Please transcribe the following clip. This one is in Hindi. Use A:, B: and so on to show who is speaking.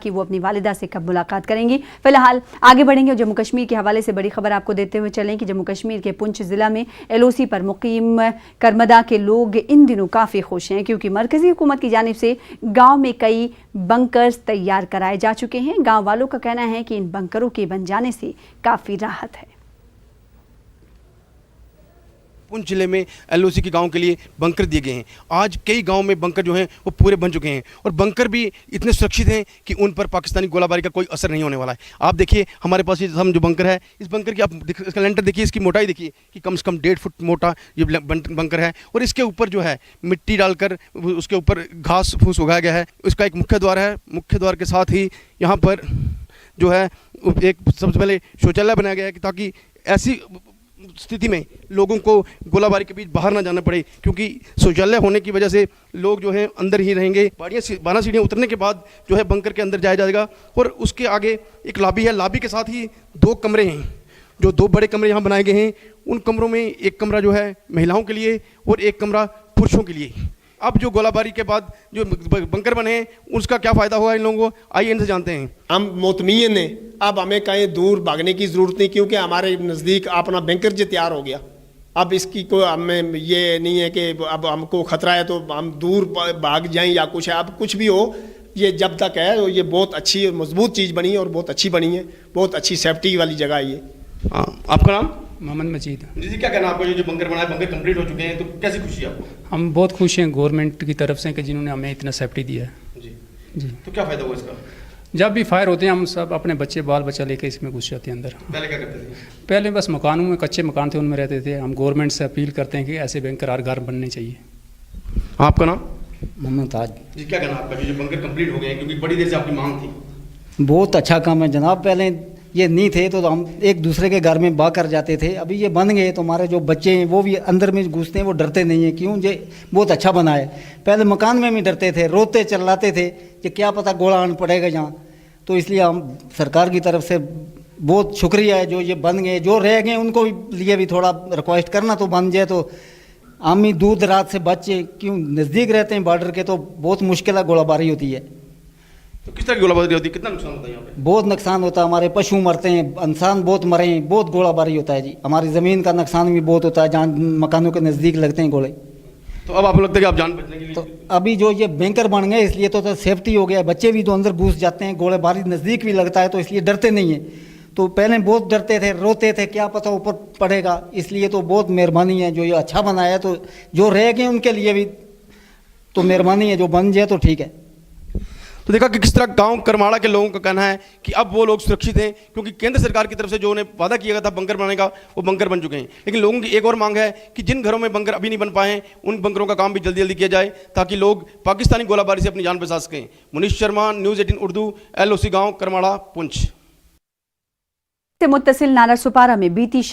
A: कि वो अपनी वालिदा से कब मुलाकात करेंगी। फिलहाल आगे बढ़ेंगे और जम्मू कश्मीर के हवाले से बड़ी खबर आपको देते हुए चलें कि जम्मू कश्मीर के पुंछ जिला में LOC पर मुकीम करमदा के लोग इन दिनों काफ़ी खुश हैं, क्योंकि मरकजी हुकूमत की जानिब से गाँव में कई बंकर्स तैयार कराए जा चुके हैं। गाँव वालों का कहना है कि इन बंकरों के बन जाने से काफ़ी राहत है।
B: पुंछ जिले में LOC के गांव के लिए बंकर दिए गए हैं। आज कई गांव में बंकर जो हैं वो पूरे बन चुके हैं और बंकर भी इतने सुरक्षित हैं कि उन पर पाकिस्तानी गोलाबारी का कोई असर नहीं होने वाला है। आप देखिए हमारे पास ये हम जो बंकर है, इस बंकर की आप इसका लेंटर देखिए, इसकी मोटाई देखिए कि कम से कम 1.5 फुट मोटा ये बंकर है और इसके ऊपर जो है मिट्टी डालकर उसके ऊपर घास फूस उगाया गया है। इसका एक मुख्य द्वार है, मुख्य द्वार के साथ ही यहाँ पर जो है एक सबसे पहले शौचालय बनाया गया है ताकि ऐसी स्थिति में लोगों को गोलाबारी के बीच बाहर ना जाना पड़े, क्योंकि शौचालय होने की वजह से लोग जो हैं अंदर ही रहेंगे। 12 सीढ़ियाँ उतरने के बाद जो है बंकर के अंदर जाया जाएगा और उसके आगे एक लॉबी है। लॉबी के साथ ही 2 कमरे हैं, जो 2 बड़े कमरे यहाँ बनाए गए हैं। उन कमरों में एक कमरा जो है महिलाओं के लिए और एक कमरा पुरुषों के लिए। अब जो गोलाबारी के बाद जो बंकर बने हैं उसका क्या फ़ायदा हुआ इन लोगों को, आइए इनसे जानते हैं।
C: हम मुतमईन हैं, अब हमें कहीं दूर भागने की ज़रूरत नहीं, क्योंकि हमारे नज़दीक अपना बंकर जो तैयार हो गया। अब इसकी कोई हमें ये नहीं है कि अब हमको ख़तरा है तो हम दूर भाग जाएं या कुछ है। अब कुछ भी हो, ये जब तक है तो ये बहुत अच्छी मजबूत चीज़ बनी है और बहुत अच्छी बनी है, बहुत अच्छी सेफ्टी वाली जगह है ये।
B: हाँ, आपका नाम?
D: मोहम्मद मजीद।
B: जी, क्या कहना आपका? ये जो बंकर बना है, बंकर कंप्लीट हो चुके हैं, तो कैसी खुशी है आपको?
D: हम बहुत खुश हैं गवर्नमेंट की तरफ से कि जिन्होंने हमें इतना सेफ्टी दिया है।
B: जी, तो क्या फ़ायदा हुआ इसका?
D: जब भी फायर होते हैं हम सब अपने बच्चे बाल बच्चा लेके इसमें घुस जाते हैं अंदर।
B: पहले क्या करते थे?
D: पहले बस मकानों में, कच्चे मकान थे उनमें रहते थे। हम गवर्नमेंट से अपील करते हैं कि ऐसे बंकर हर घर बनने चाहिए।
B: आपका नाम?
E: मोहम्मद ताज।
B: जी, क्या कहना आपका? जो बंकर कंप्लीट हो गए हैं, क्योंकि बड़ी देर से आपकी मांग थी।
E: बहुत अच्छा काम है जनाब। पहले ये नहीं थे तो हम एक दूसरे के घर में बा कर जाते थे, अभी ये बन गए तो हमारे जो बच्चे हैं वो भी अंदर में घुसते हैं, वो डरते नहीं हैं। क्यों? ये बहुत अच्छा बना है। पहले मकान में भी डरते थे, रोते चिल्लाते थे कि क्या पता गोला आन पड़ेगा यहाँ। तो इसलिए हम सरकार की तरफ से बहुत शुक्रिया है जो ये बन गए। जो रह गए उनको भी लिए भी थोड़ा रिक्वेस्ट करना तो बन जाए, तो हम ही दूर दराज से बच्चे क्यों नज़दीक रहते हैं बॉर्डर के, तो बहुत मुश्किल गोलाबारी होती है।
B: तो किस तरह की गोलाबारी होती है? कितना नुकसान होता है यहाँ पे?
E: बहुत नुकसान होता है, हमारे पशु मरते हैं, इंसान बहुत मरे हैं, बहुत गोलाबारी होता है जी। हमारी ज़मीन का नुकसान भी बहुत होता है जहाँ मकानों के नज़दीक लगते हैं गोले।
B: तो अब आपको लगता है कि आप जान बचने के लिए?
E: तो अभी जो ये बैंकर बन गए इसलिए तो सेफ्टी हो गया। बच्चे भी तो अंदर घुस जाते हैं, गोलेबारी नज़दीक भी लगता है, तो इसलिए डरते नहीं हैं। तो पहले बहुत डरते थे, रोते थे क्या पता ऊपर पड़ेगा। इसलिए तो बहुत मेहरबानी है जो ये अच्छा बनाया। तो जो रह गए उनके लिए भी तो मेहरबानी है, जो बन जाए तो ठीक है।
B: तो देखा कि किस तरह गांव करमाड़ा के लोगों का कहना है कि अब वो लोग सुरक्षित हैं, क्योंकि केंद्र सरकार की तरफ से जो उन्हें वादा किया गया था बंकर बनाने का, वो बंकर बन चुके हैं। लेकिन लोगों की एक और मांग है कि जिन घरों में बंकर अभी नहीं बन पाए हैं उन बंकरों का काम भी जल्दी जल्दी किया जाए, ताकि लोग पाकिस्तानी गोलाबारी से अपनी जान बचा सकें। मुनीश शर्मा, न्यूज़ 18 उर्दू, LOC गाँव करमाड़ा, पुंछ
A: से मुत्तसिल नाला सुपारा में बीती